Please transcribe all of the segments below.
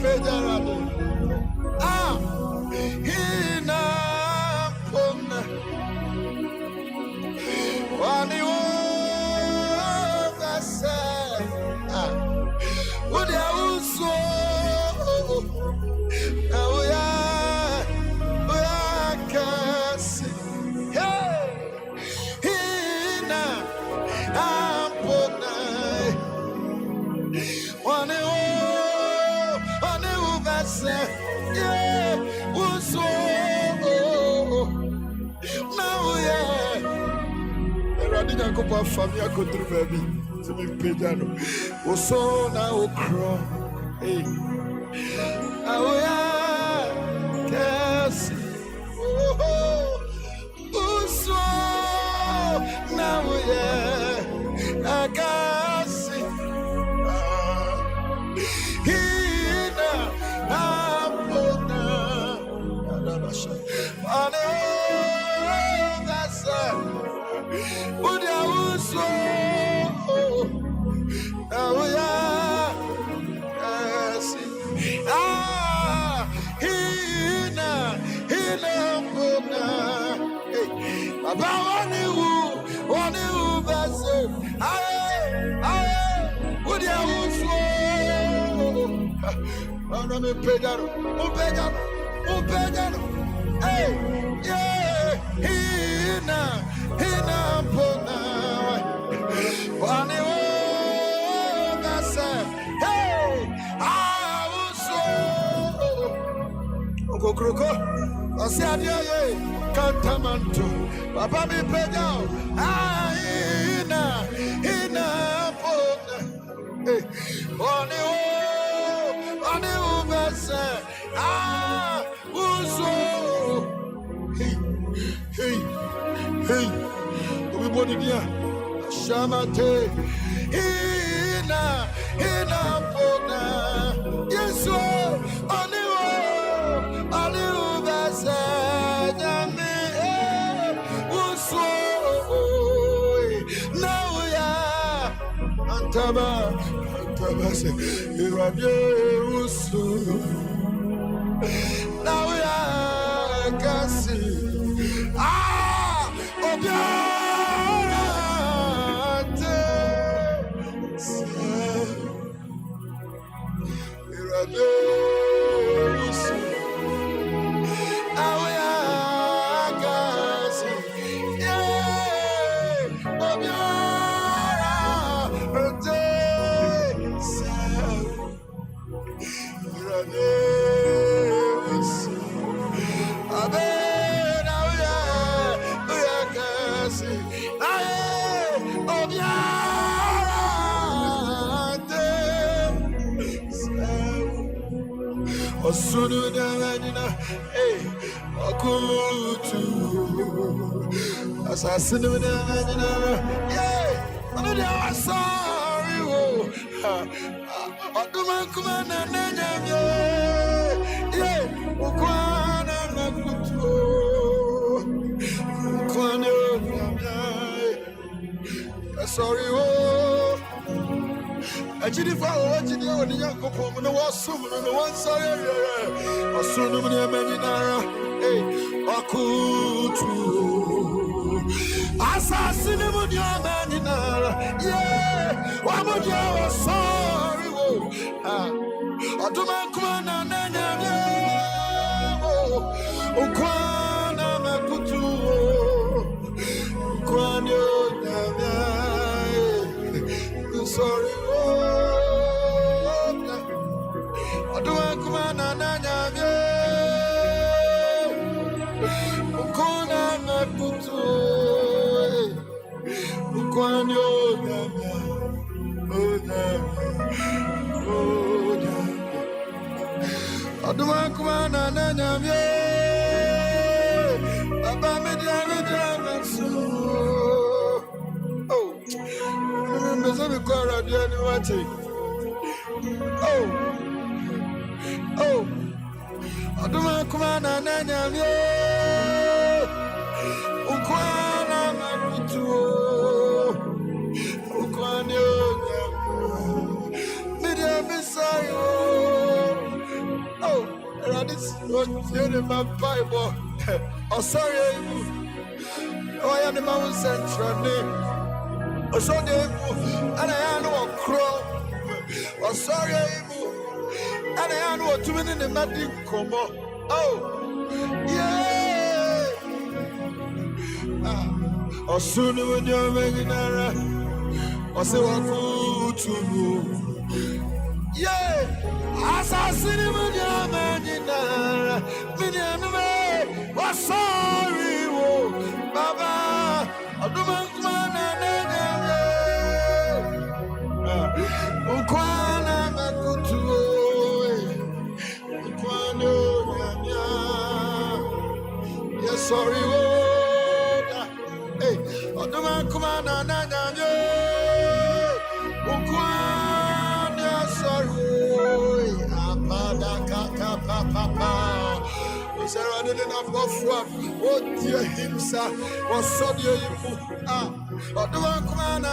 pejarado. Ah, hina pona. Wani wo kasa. Ah, wodi awuso. Oya, oya kasi. Hey, hina pona. Wani wo kasa. Yeah, wuso. Now yeah. Radinha kopa famia kontru baby. To me pejano. Wuso na okro. Hey. Oh yeah. Yes. Oh. Wuso. Now yeah. I got see. Hina. Apona. Hey, yeah, hina pona, wani wo gasa, hey, awuso, okokroko, osi adio ye, kantamanto, papa mi pejao, hina pona, hey, wani wo gasa, awuso. Hey, everybody there. Shamate, hina pona. Yes, aliu basa, nyame, uso. Now ya, antaba se, irade uso. Now ya, kasi. Osunu na hey akutu asasinu na yeah onu dia sorry wo oduma kuma na nyamye yeah ukwana na kutu ukwana nyamye sorry wo Achidi fa wachidi oni yakopom no wasum no wansare osunu ne menina eh akutu asasine mu ne menina yeah wa mo dia sorry wo oduma kuma na nanya ukwana makutu ukwana nyanya sorry Oh, Aduma kumana nanyamye ukwana makutu ukwani onyamye media misayo in my Bible. Oh, sorry. Oh, I am the Mount Central name. Oh, sorry. And I know a crow. Oh, sorry. And I know 2 minutes in the Madin Como. Oh, yeah. Oh, soon when you're making I say what good to you. Yeah, as I see him in your man in there, was sorry, Baba. I do not want to Ukwana makutu, Ukwano, yes, sorry, hey, I do not come on. Sarah didn't have no swap. What dear him, sir, was so dear you. But the one come on,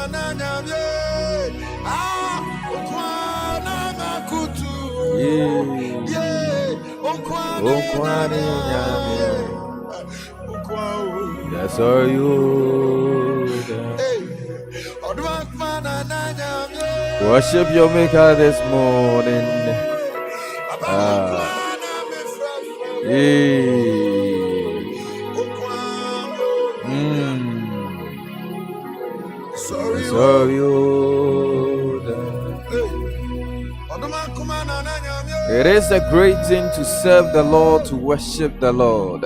Ukwana Makutu. Ukwana, That's all you. Worship your Maker this morning. Sorry, it is a great thing to serve the Lord, to worship the Lord.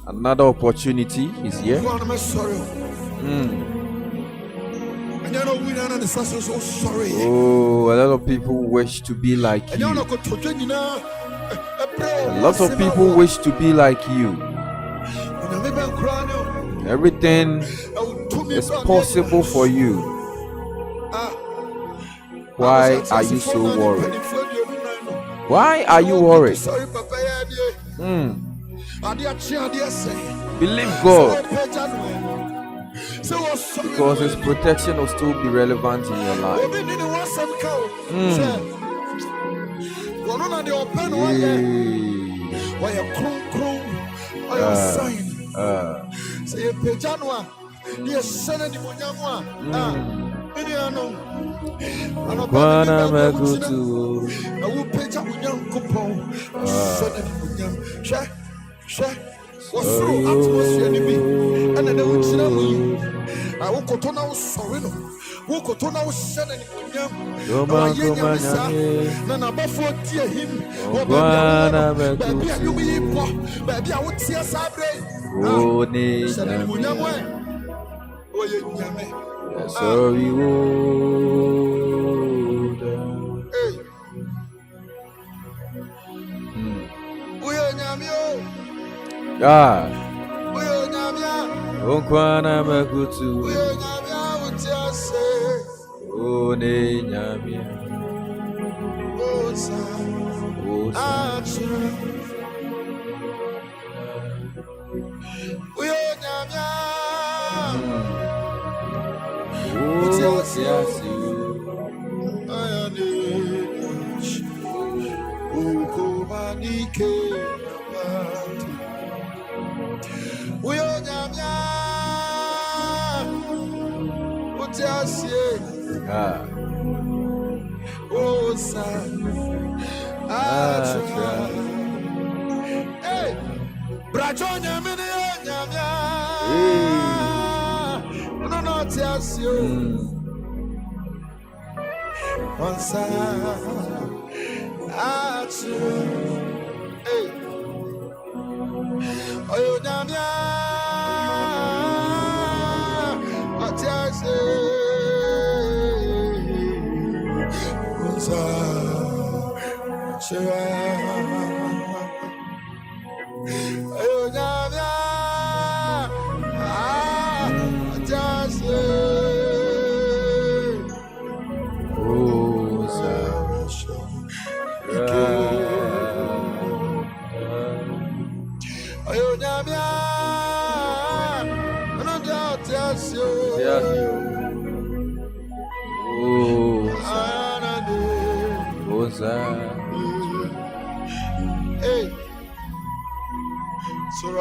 Another opportunity is here. Oh, a lot of people wish to be like you. A lot of people wish to be like you. Everything is possible for you. Why are you so worried? Why are you worried? Believe God, because His protection will still be relevant in your life.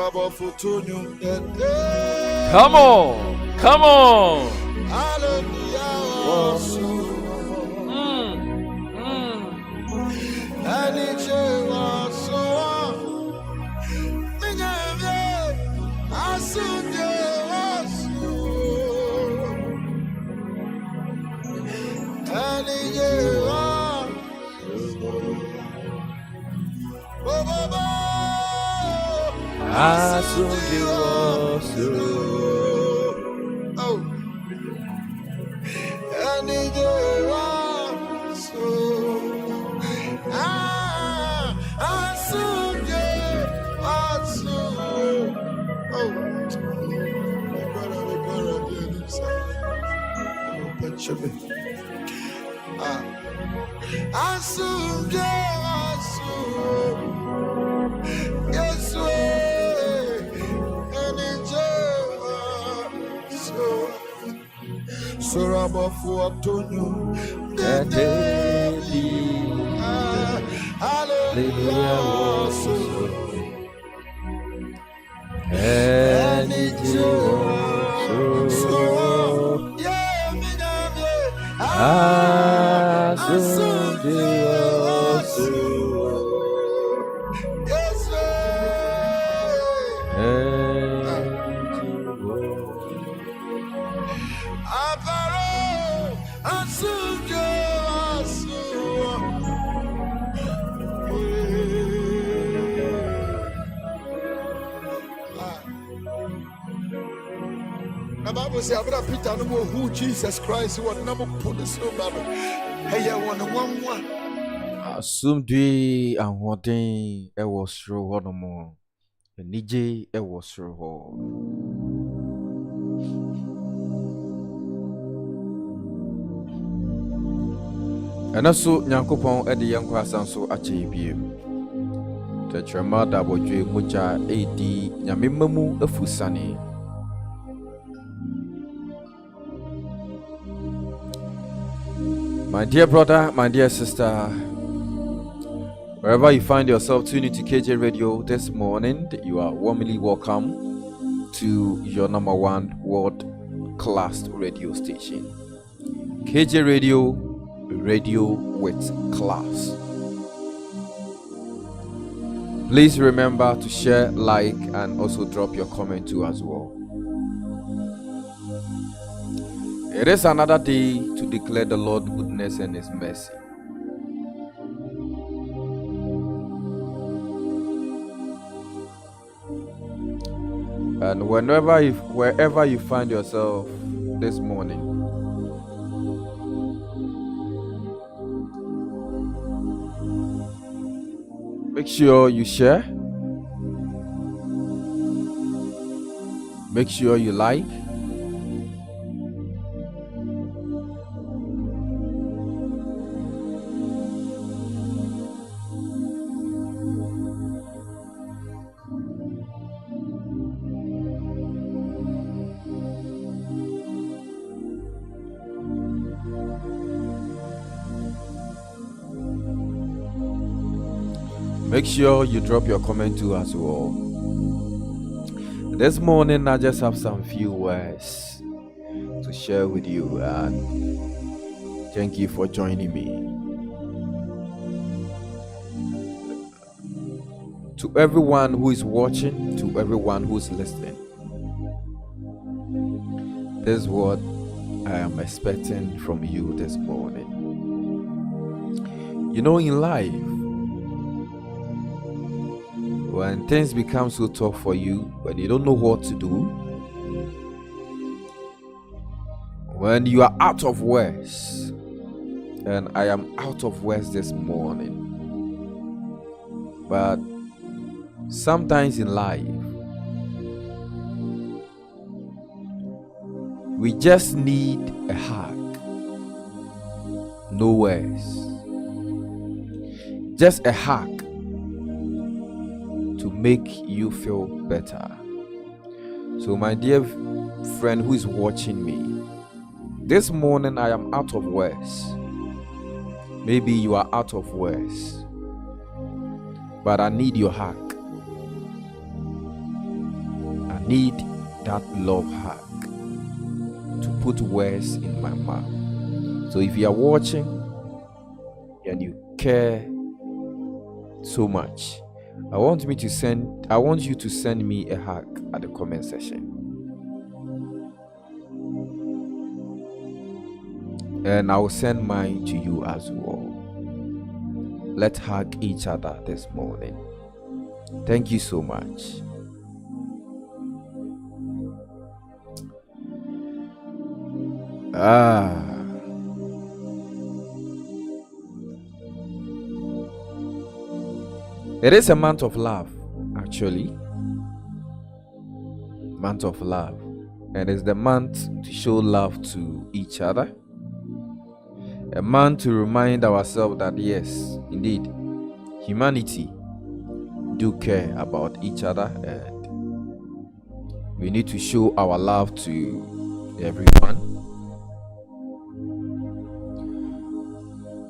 Sorabo Futunyu. Come on. Come on. Hallelujah. Sorabo Futunyu. Say, I'm going to Peter, no more who Jesus Christ, what number put the snow baby. Hey, I want one. Asumdwe ahoden ewo soro ho no mo. Enije ewo soro ho. Anaso Nyankopɔn ede yankwa asanso ache biem. Tetrema da bodwe moja edi nyamemamu afusane. My dear brother, my dear sister, wherever you find yourself tuning to KJ Radio this morning, you are warmly welcome to your number one world-class radio station. KJ Radio, radio with class. Please remember to share, like, and also drop your comment too as well. It is another day to declare the Lord's goodness and His mercy. And wherever you find yourself this morning, make sure you share. Make sure you like. Make sure you drop your comment too as well. This morning I just have some few words to share with you, and thank you for joining me. To everyone who is watching, to everyone who is listening, this is what I am expecting from you this morning. You know, in life, when things become so tough for you, when you don't know what to do, when you are out of words, and I am out of words this morning, but sometimes in life, we just need a hug, no words, just a hug to make you feel better. So my dear friend who is watching me, this morning I am out of words. Maybe you are out of words, but I need your hug. need that love hug to put words in my mouth. So if you are watching and you care so much, I want you to send me a hug at the comment section. And I will send mine to you as well. Let's hug each other this morning. Thank you so much. It is a month of love, actually. Month of love. And it's the month to show love to each other. A month to remind ourselves that yes, indeed, humanity do care about each other, and we need to show our love to everyone.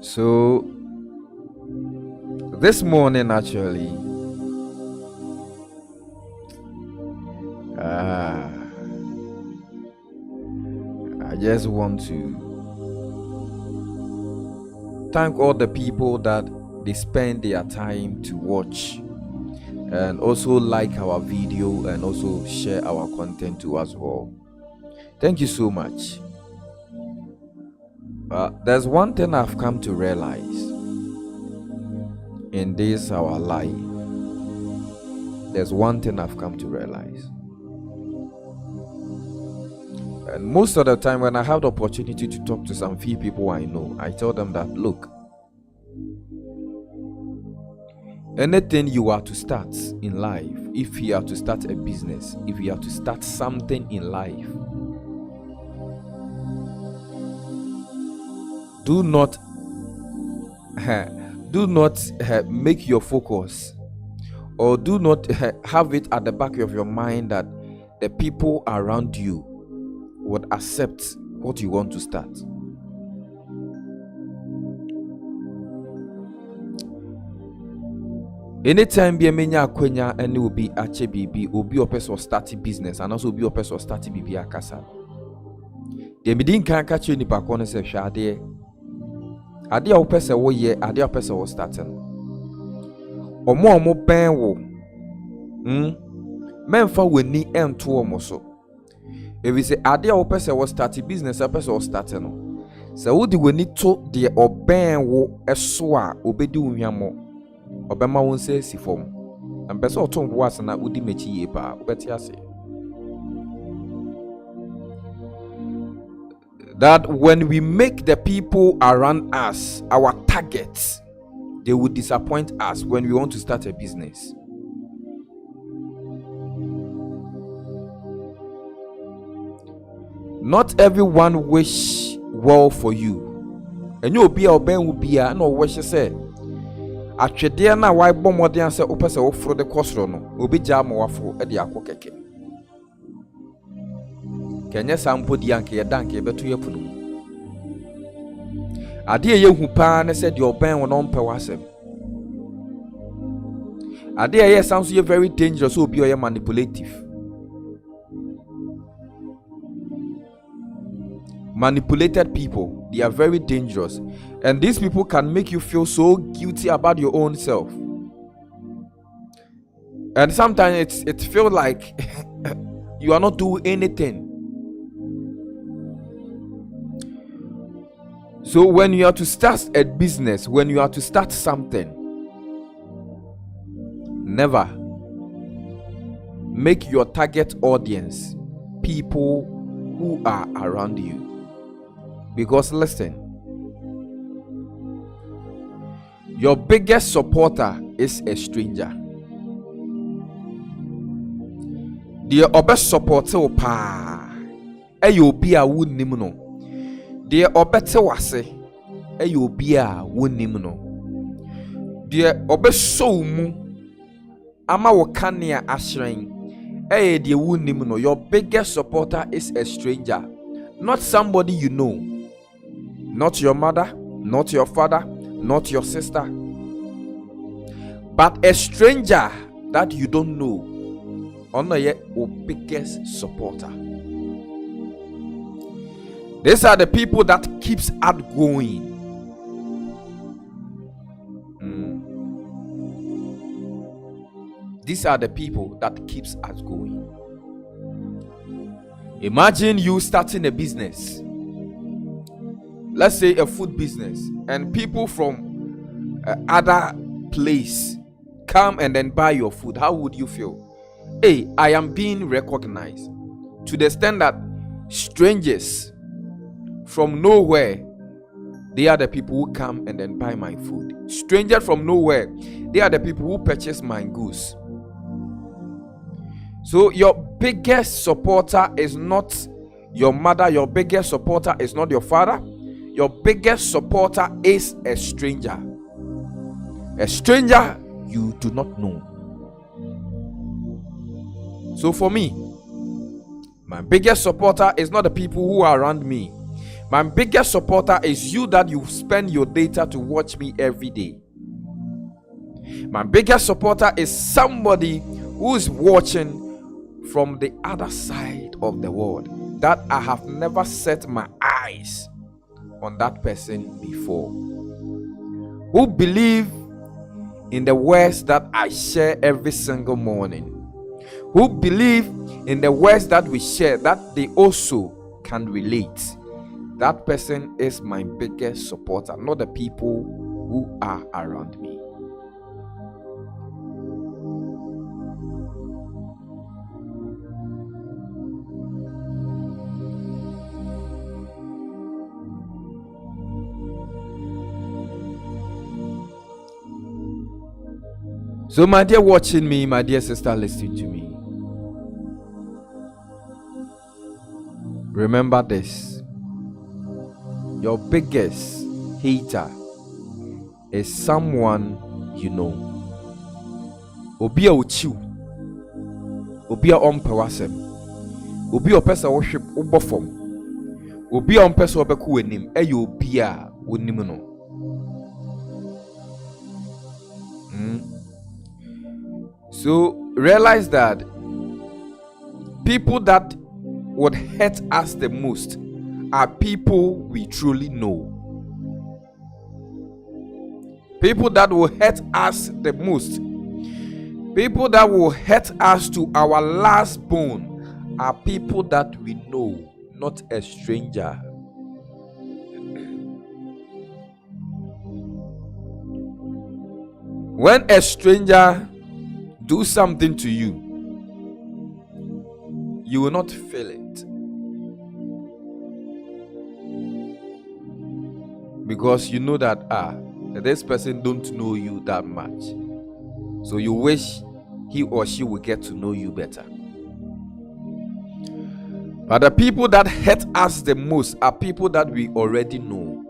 So this morning, actually, I just want to thank all the people that they spend their time to watch and also like our video and also share our content to us all. Thank you so much. There's one thing I've come to realize in this our life. There's one thing I've come to realize. And most of the time when I have the opportunity to talk to some few people I know, I tell them that, look, anything you are to start in life, if you are to start a business, if you are to start something in life, do not make your focus, or do not have it at the back of your mind that the people around you would accept what you want to start. Anytime be a menya akwenya and will be ache bibi obi opeso start business and also obi opeso start bibi akasa. De midin kan ka che nipa ko no se hwade ade a opese wo ye ade a opese wo start no. Omo ben wo memfa wani ento omo so. If we say ade a opese wo start business a opese wo start no. Se wo di wani to de oben wo eso a obedi unhwamo obema won say si fom and person oton wo asana udi mechi ye pa obeti ase. That when we make the people around us our targets, they will disappoint us when we want to start a business. Not everyone wish well for you. And you be a ben will be a no wish say atwede na why bomode say opese wo fro de kosro no obi ja ma wafro e de akokeke kenye sampo di anke ye danke beto ye punu ade ye hu pa ne se de oben wo no mpe wasem ade ye sounds ye very dangerous, obi o ye manipulative. Manipulated people, they are very dangerous, and these people can make you feel so guilty about your own self, and sometimes it feels like you are not doing anything. So when you are to start a business, when you are to start something, never make your target audience people who are around you. Because listen, your biggest supporter is a stranger. The obe supporter pa eyo bi a wonnim no. The obete wase eyo bi a wonnim no. The obe so mu ama wo kanea ashran eye the wonnim no. Your biggest supporter is a stranger, not somebody you know. Not your mother, not your father, not your sister, but a stranger that you don't know. Ono ye your biggest supporter. These are the people that keeps us going. These are the people that keeps us going. Imagine you starting a business, let's say a food business, and people from other place come and then buy your food. How would you feel? Hey, I am being recognized, to the extent that strangers from nowhere, they are the people who come and then buy my food. Strangers from nowhere, they are the people who purchase my goods. So your biggest supporter is not your mother. Your biggest supporter is not your father. Your biggest supporter is a stranger. A stranger you do not know. So for me, my biggest supporter is not the people who are around me. My biggest supporter is you, that you spend your data to watch me every day. My biggest supporter is somebody who is watching from the other side of the world, that I have never set my eyes on that person before, who believe in the words that I share every single morning, who believe in the words that we share, that they also can relate. That person is my biggest supporter, not the people who are around me. So my dear watching me, my dear sister listening to me, remember this: your biggest hater is someone you know. Obi a uchiu, obi a ompewasem, obi a pesa worship ubofom, obi a ompesa obeku enim, eyo obi a onim no. So realize that people that would hurt us the most are people we truly know. People that will hurt us the most, people that will hurt us to our last bone, are people that we know, not a stranger. When a stranger do something to you, you will not feel it, because you know that this person don't know you that much, so you wish he or she will get to know you better. But the people that hurt us the most are people that we already know.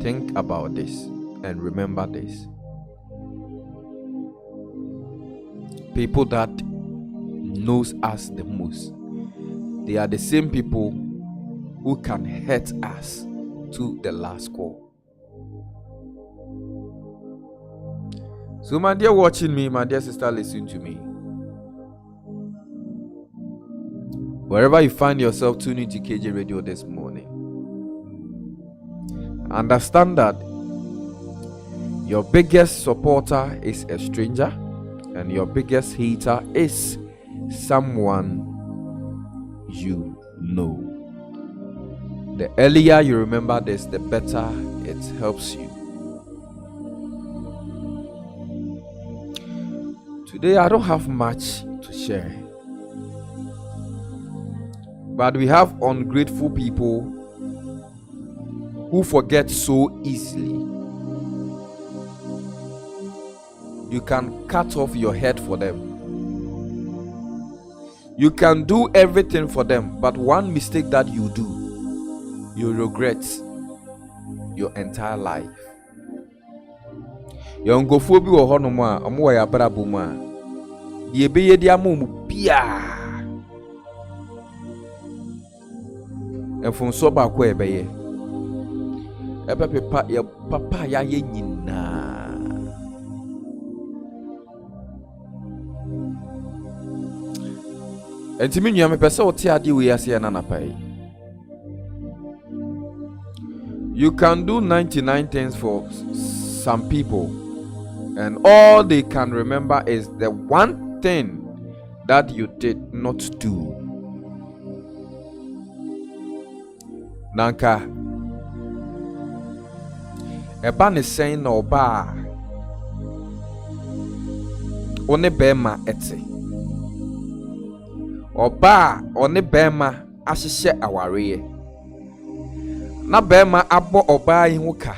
Think about this and remember this: people that knows us the most, they are the same people who can hurt us to the last call. So my dear watching me, my dear sister listening to me, wherever you find yourself tuning to KJ Radio this morning, understand that your biggest supporter is a stranger, and your biggest hater is someone you know. The earlier you remember this, the better it helps you. Today I don't have much to share, but we have ungrateful people who forget so easily. You can cut off your head for them. You can do everything for them, but one mistake that you do, you regret your entire life. Your ngofobi wo hono a omo wa yabrabo mu a ye beye dia mu bia efun so ba kwa ebeye ebe pepa ya papa ya ye nyina And to me, you am a person who tia di we ase na pay. You can do 99 things for some people, and all they can remember is the one thing that you did not do. Nanka eba ne saying no ba one bema ete oba one bema ahihye aware na bema abo oba yi ho ka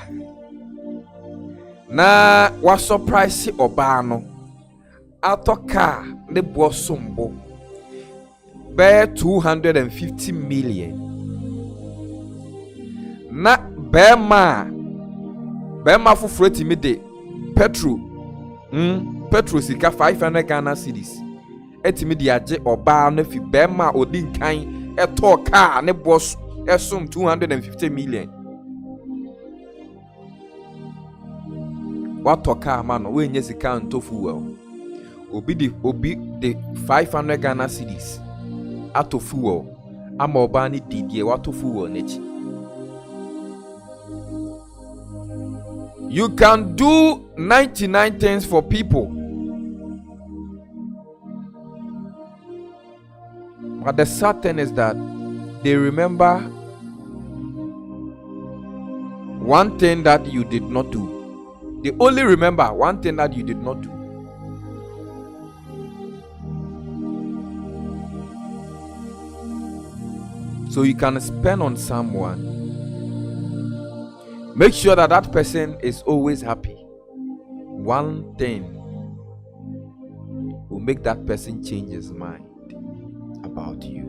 na wa surprise oba no atoka ne bo sombo be 250 million na bema fufure timi de petro sika 500 Ghana cedis etimi de age oba no fi bema odi nkan eto car ne boss esum 250 million what to car man we nye sika ntofu well obi de 500 Ghana cedis atofu well ama oba ni didie watofu well nechi. You can do 99 things for people, but the sad thing is that they remember one thing that you did not do. They only remember one thing that you did not do. So you can spend on someone. Make sure that that person is always happy. One thing will make that person change his mind about you.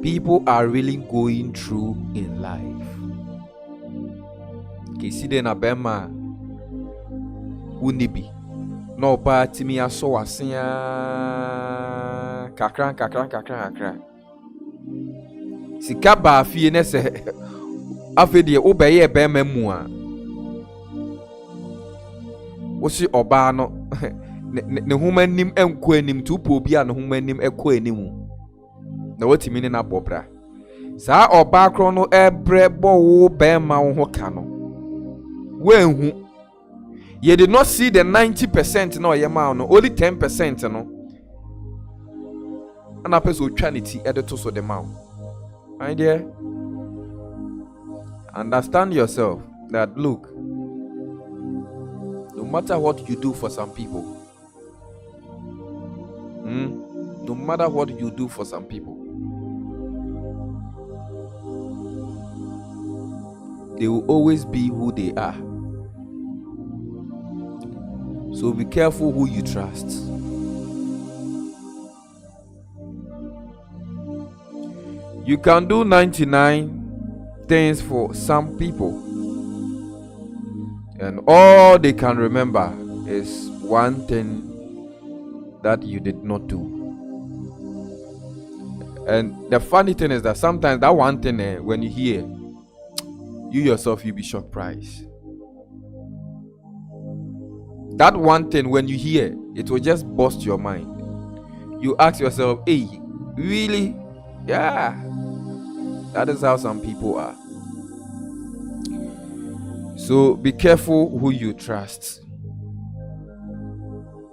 People are really going through in life. Kiside na bema unibi no ba timi aso wasia kakran sika ba fie ne se afedie obeye bema mu a wosi oba no ne humanim enko anim tupo obi a ne humanim ekọ anim na watimi ne na bobra saa oba kro no ebre bo bema wo ho ka no wenhu. You did not see the 90% no yema no, only 10% no. And a person trinity editor so the mouth. My dear, understand yourself that look, no matter what you do for some people, no matter what you do for some people, they will always be who they are. So be careful who you trust. You can do 99 things for some people, and all they can remember is one thing that you did not do. And the funny thing is that sometimes that one thing, when you hear, you yourself, you'll be surprised. That one thing, when you hear, it will just bust your mind. You ask yourself, hey, really? Yeah. That is how some people are. So be careful who you trust.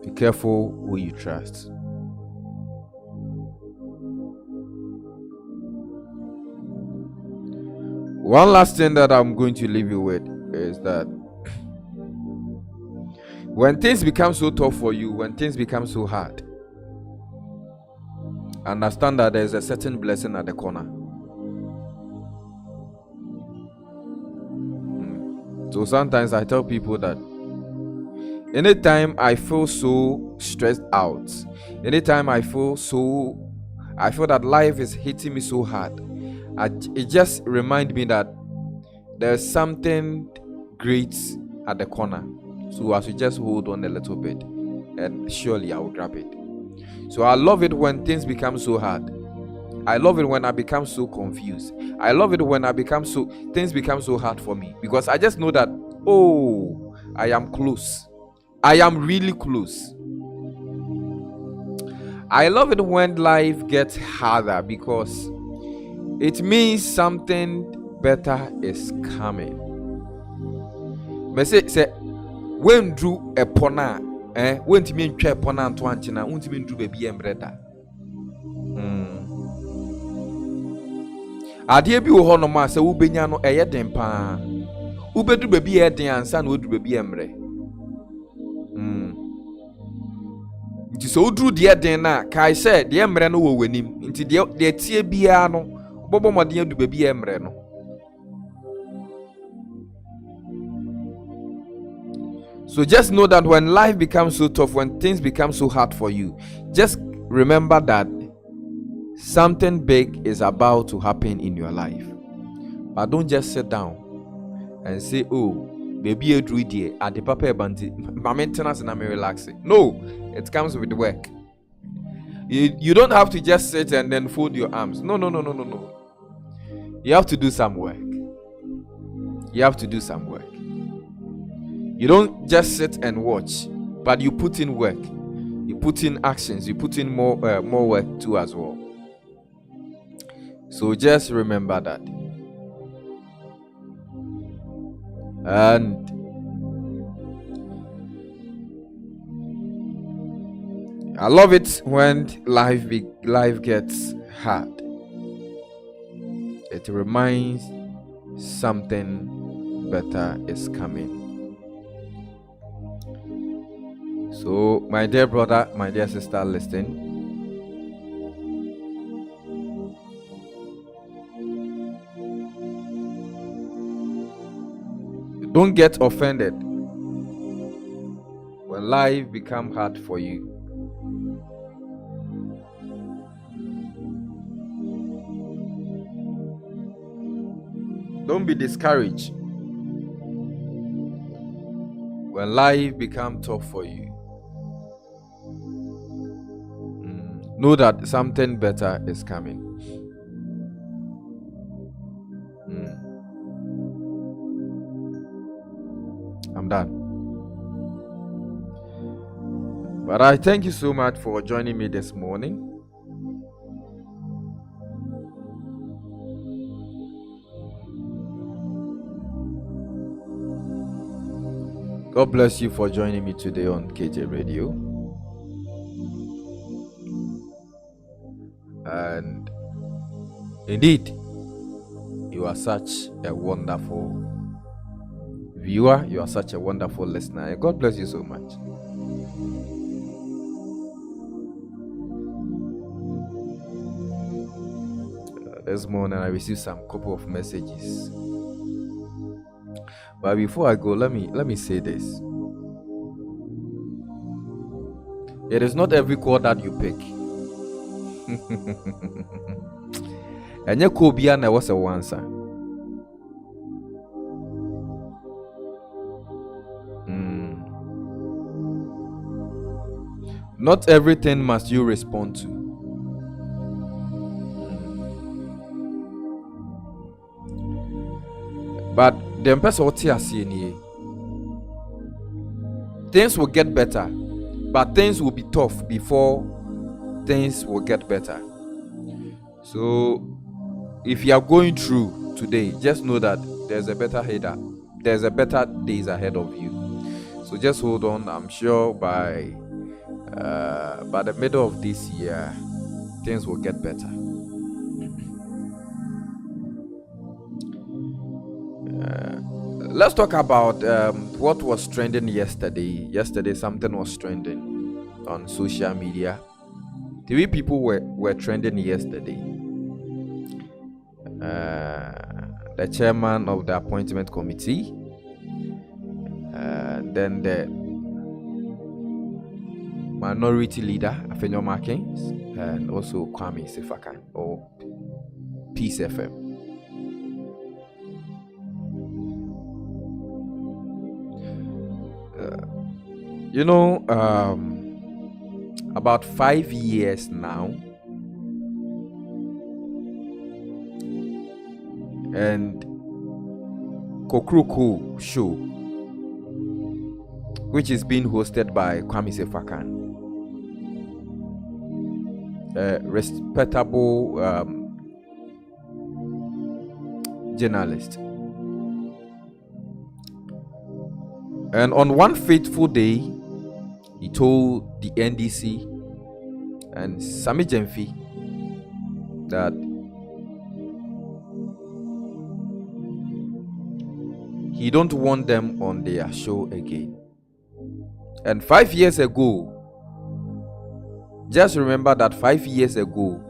Be careful who you trust. One last thing that I'm going to leave you with is that when things become so tough for you, when things become so hard, understand that there's a certain blessing at the corner. So sometimes I tell people that anytime I feel so stressed out, anytime I feel that life is hitting me so hard, it just reminds me that there's something great at the corner. So I should just hold on a little bit, and surely I will grab it. So I love it when things become so hard. I love it when I become so confused. I love it when things become so hard for me, because I just know that, oh, I am close. I am really close. I love it when life gets harder because it means something better is coming. Me say when drew a pona, when to mean twa pona to anchina, when to mean drew baby embreda. Adeɛ bi wɔ hɔ no ma sɛ wobenya no ɛyɛ den paa. Wobedu baby yɛ den ansa na wodu baby emre. Nti so woduru deɛ den na kai sɛ deɛ emre no wɔ w'anim. Nti deɛ tie biara no bɔbɔ mɔden adu baby emre no. So just know that when life becomes so tough, when things become so hard for you, just remember that something big is about to happen in your life. But don't just sit down and say, oh, baby, you do it at the papa banti. My maintenance and I'm relaxing. No, it comes with work. You don't have to just sit and then fold your arms. No. You have to do some work. You have to do some work. You don't just sit and watch, but you put in work. You put in actions. You put in more work too as well. So just remember that. And I love it when life gets hard. It reminds something better is coming. So, my dear brother, my dear sister, listen. Don't get offended when life becomes hard for you. Don't be discouraged when life becomes tough for you. Know that something better is coming. I'm done. But I thank you so much for joining me this morning. God bless you for joining me today on KJ Radio. And indeed, you are such a wonderful viewer. You are such a wonderful listener. God bless you so much. This morning I received some couple of messages. But before I go, let me say this. It is not every call that you pick. And your Kobia na was a answer. Not everything must you respond to. But the person things will get better, but things will be tough before things will get better. So if you are going through today, just know that there's a better days ahead of you. So just hold on. I'm sure by the middle of this year, things will get better. Let's talk about what was trending yesterday. Yesterday, something was trending on social media. 3 people were trending yesterday. The chairman of the appointment committee, then the minority leader, Afenyo Markins, and also Kwame Sefakan or Peace FM. About 5 years now, and Kokruku show, which is being hosted by Kwame Sefakan, a respectable journalist. And on one fateful day, he told the NDC and Sammy Gyamfi that he don't want them on their show again. And 5 years ago, just remember that 5 years ago,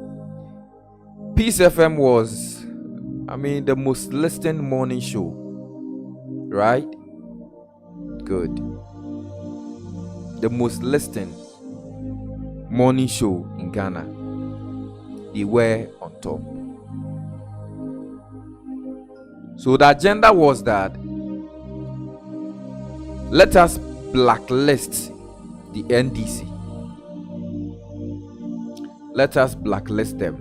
Peace FM was, the most listened morning show, right? Good. The most listened morning show in Ghana. They were on top. So the agenda was that let us blacklist the NDC. Let us blacklist them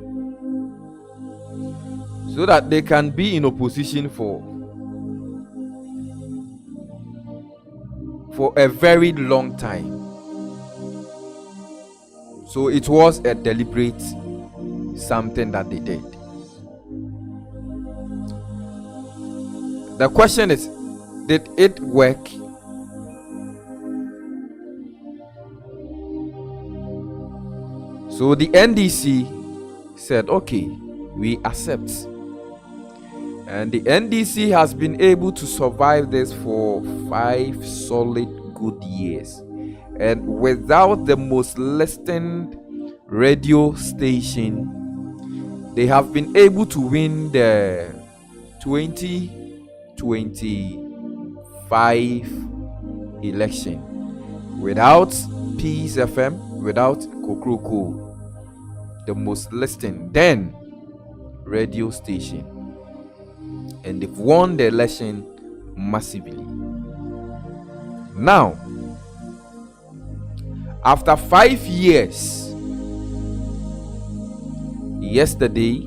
so that they can be in opposition for a very long time. So it was a deliberate something that they did. The question is, did it work? So the NDC said, okay, we accept. And the NDC has been able to survive this for 5 solid good years. And without the most listened radio station, they have been able to win the 2025 election. Without Peace FM, without Kokroko, the most listened then radio station, and they've won the election massively. Now, after 5 years, yesterday,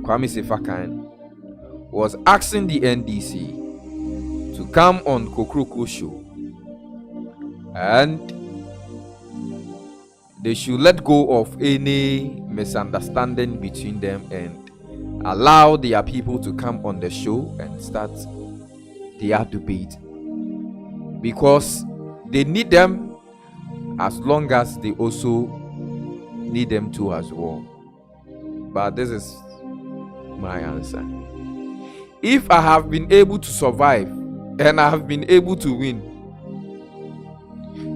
Kwame Sefakan was asking the NDC to come on Kokroko show, and they should let go of any misunderstanding between them and allow their people to come on the show and start their debate, because they need them as long as they also need them too as well. But this is my answer. If I have been able to survive and I have been able to win,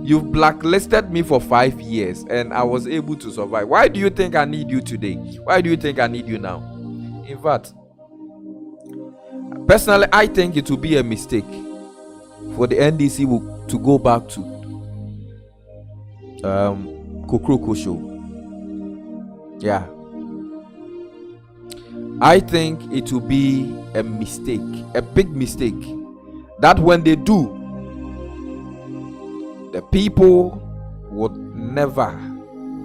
you've blacklisted me for 5 years and I was able to survive. Why do you think I need you today? Why do you think I need you now? In fact, personally, I think it will be a mistake for the NDC to go back to Kokroko show. Yeah. I think it will be a mistake, a big mistake, that when they do, the people would never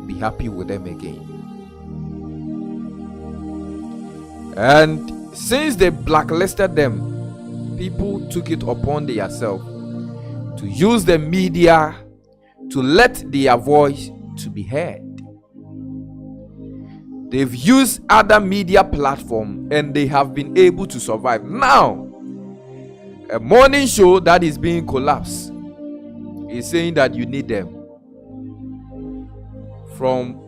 be happy with them again. And since they blacklisted them, people took it upon themselves to use the media to let their voice to be heard. They've used other media platforms and they have been able to survive. Now, a morning show that is being collapsed is saying that you need them. From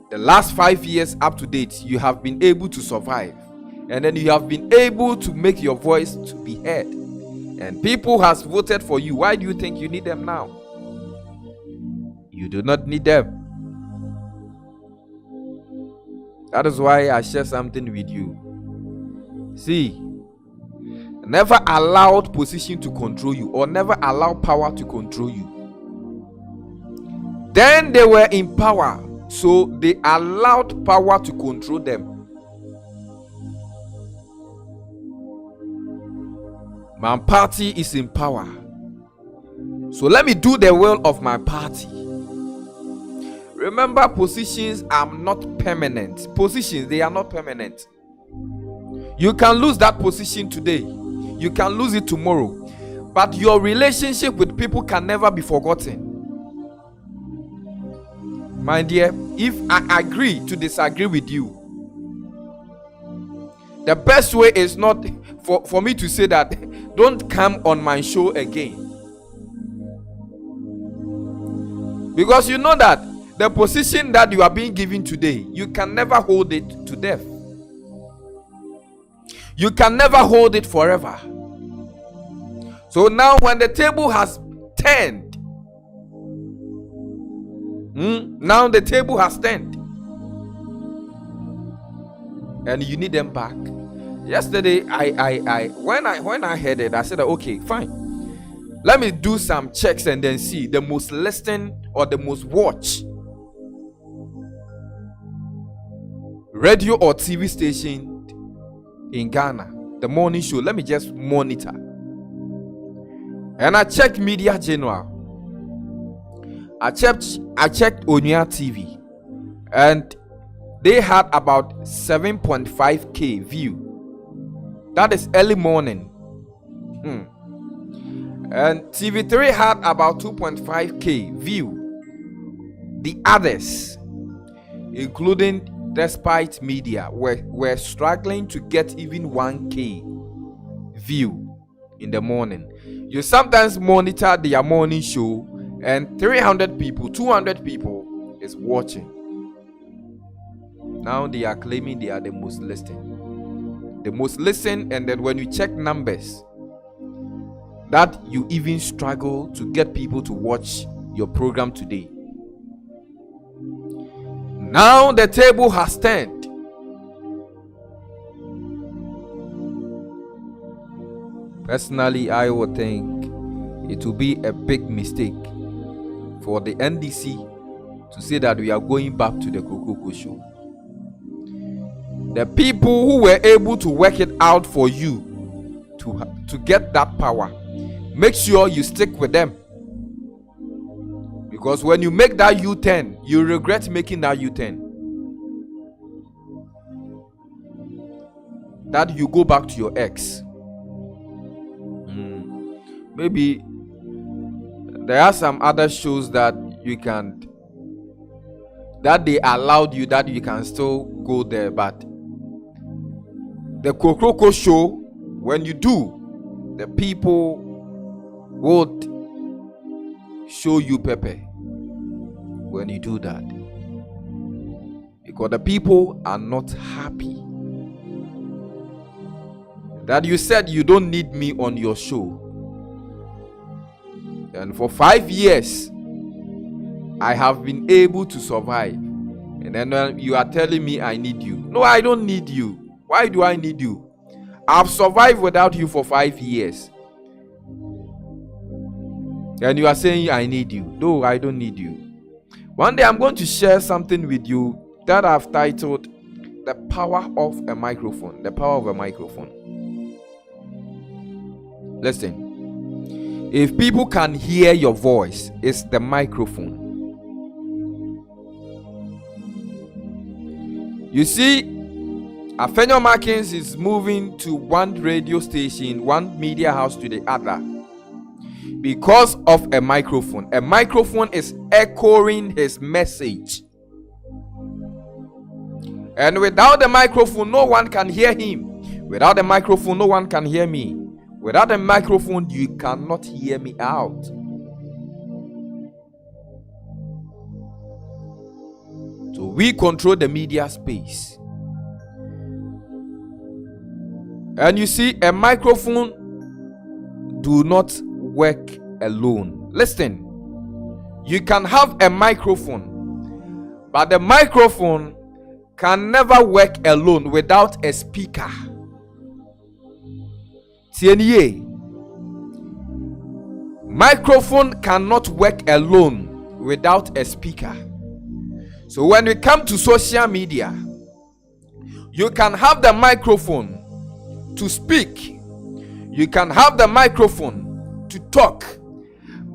the last 5 years up to date, you have been able to survive, and then you have been able to make your voice to be heard, and people has voted for you. Why do you think you need them now? You do not need them. That is why I share something with you. See, never allowed position to control you, or never allow power to control you. Then they were in power, so they allowed power to control them. My party is in power, so let me do the will of my party. Remember, positions are not permanent. Positions, they are not permanent. You can lose that position today, you can lose it tomorrow, but your relationship with people can never be forgotten. My dear, if I agree to disagree with you, the best way is not for me to say that don't come on my show again. Because you know that the position that you are being given today, you can never hold it to death. You can never hold it forever. So now when the table has turned, now the table has turned, and you need them back. Yesterday, I when I heard it, I said, okay, fine. Let me do some checks and then see the most listened or the most watched radio or TV station in Ghana, the morning show. Let me just monitor. And I checked Media General. I checked Onya TV, and they had about 7.5k view. That is early morning. And TV3 had about 2.5k view. The others, including Despite Media, were struggling to get even 1k view in the morning. You sometimes monitor their morning show and 300 people, 200 people is watching. Now they are claiming they are the most listened. The most listened, and then when you check numbers, that you even struggle to get people to watch your program today. Now the table has turned. Personally, I would think it will be a big mistake for the NDC to say that we are going back to the Kokoko show. The people who were able to work it out for you to get that power, make sure you stick with them. Because when you make that U-turn, you regret making that U-turn. That you go back to your ex. Maybe there are some other shows that you can, that they allowed you, that you can still go there. But the Kokoko show, when you do, the people would show you Pepe when you do that, because the people are not happy that you said you don't need me on your show, and for 5 years I have been able to survive, and then you are telling me I need you. No, I don't need you. Why do I need you? I've survived without you for 5 years, and you are saying I need you. No, I don't need you. One day I'm going to share something with you that I've titled The Power of a Microphone. The Power of a Microphone. Listen, if people can hear your voice, it's the microphone. You see, Afenyo Markins is moving to one radio station, one media house to the other, because of a microphone. A microphone is echoing his message. And without the microphone, no one can hear him. Without the microphone, no one can hear me. Without the microphone, you cannot hear me out. So we control the media space. And you see, a microphone do not work alone. Listen, you can have a microphone, but the microphone can never work alone without a speaker. TNA. Microphone cannot work alone without a speaker. So when we come to social media, you can have the microphone to speak, you can have the microphone to talk,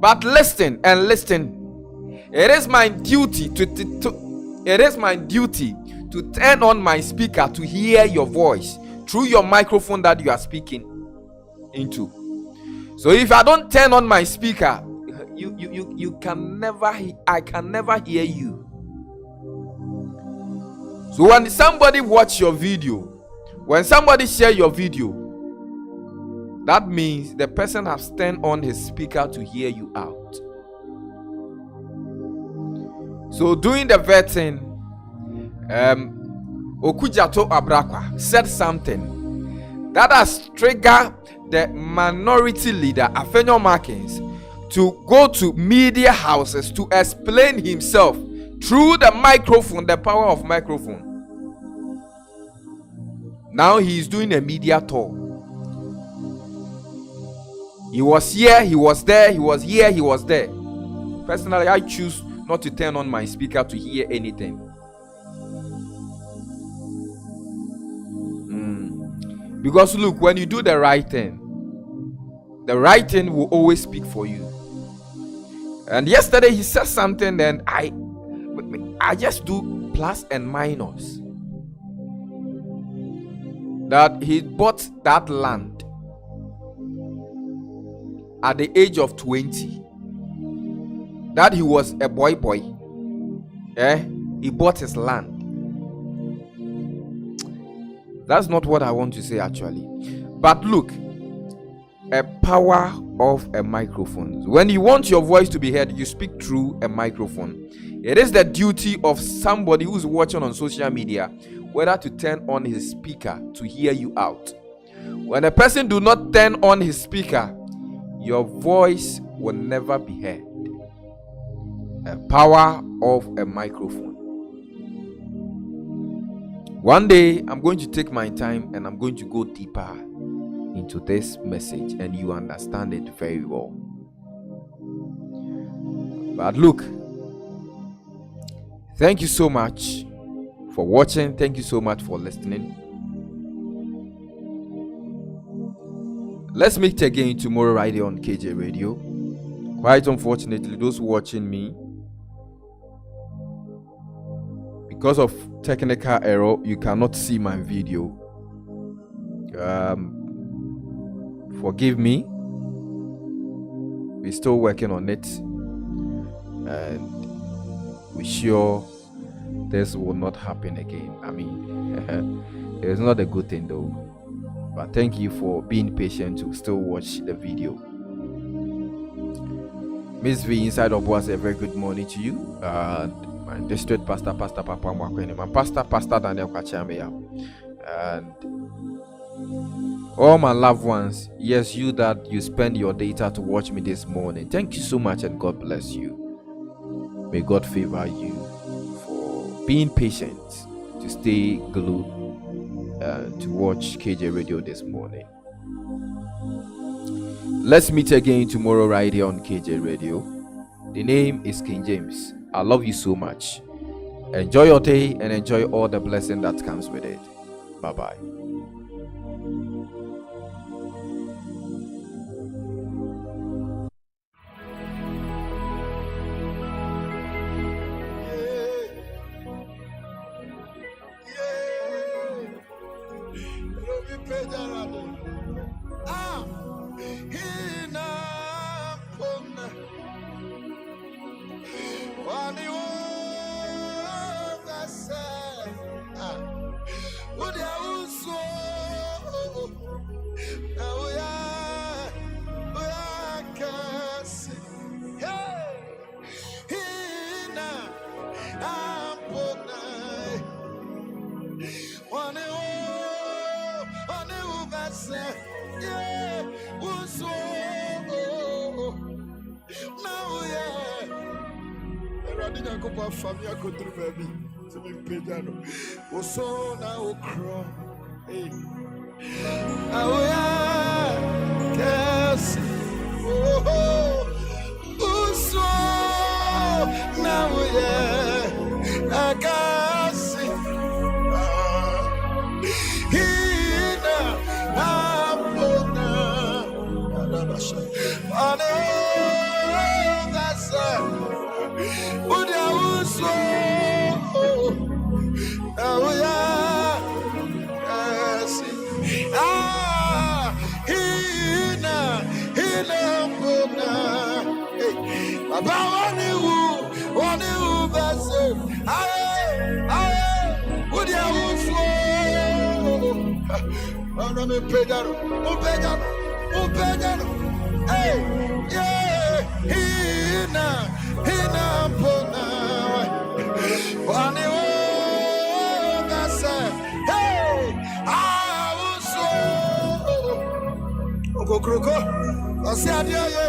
but listen and listen. It is my duty to turn on my speaker to hear your voice through your microphone that you are speaking into. So if I don't turn on my speaker, you can never, I can never hear you. So when somebody watch your video, when somebody share your video, that means the person has turned on his speaker to hear you out. So doing the vetting, Okujato Abrakwa said something that has triggered the minority leader Afenyo Markins to go to media houses to explain himself through the microphone, the power of microphone. Now he is doing a media tour. He was here, he was there, he was here, he was there. Personally, I choose not to turn on my speaker to hear anything. Because look, when you do the right thing will always speak for you. And yesterday he said something, and I just do plus and minus. That he bought that land at the age of 20. That he was a boy. He bought his land. That's not what I want to say actually. But look, a power of a microphone. When you want your voice to be heard, you speak through a microphone. It is the duty of somebody who's watching on social media whether to turn on his speaker to hear you out. When a person do not turn on his speaker, your voice will never be heard. A power of a microphone. One day I'm going to take my time and I'm going to go deeper into this message and you understand it very well. But look, thank you so much for watching. Thank you so much for listening. Let's meet again tomorrow right here on KJ Radio. Quite unfortunately, those watching me, because of technical error, you cannot see my video. Forgive me. We're still working on it, and we're sure this will not happen again. I mean, it's not a good thing though. But thank you for being patient to still watch the video. Miss V inside of was a very good morning to you. My district pastor, Pastor Papa Mwakweni, my Pastor Daniel Kachamia, and all my loved ones. Yes, you that you spend your data to watch me this morning. Thank you so much, and God bless you. May God favor you for being patient to stay glued to watch KJ Radio this morning. Let's meet again tomorrow right here on KJ Radio. The name is King James. I love you so much. Enjoy your day and enjoy all the blessing that comes with it. Bye-bye. Famia country baby, to be pedano. So now crow. Hey, yes. Oh, so now yeah, I can see. About one who Ana me pejano, un pejano. Hey, yeah, hina pona. Wani o gasa. Hey, I was so. Ogokroko, ose adia ye.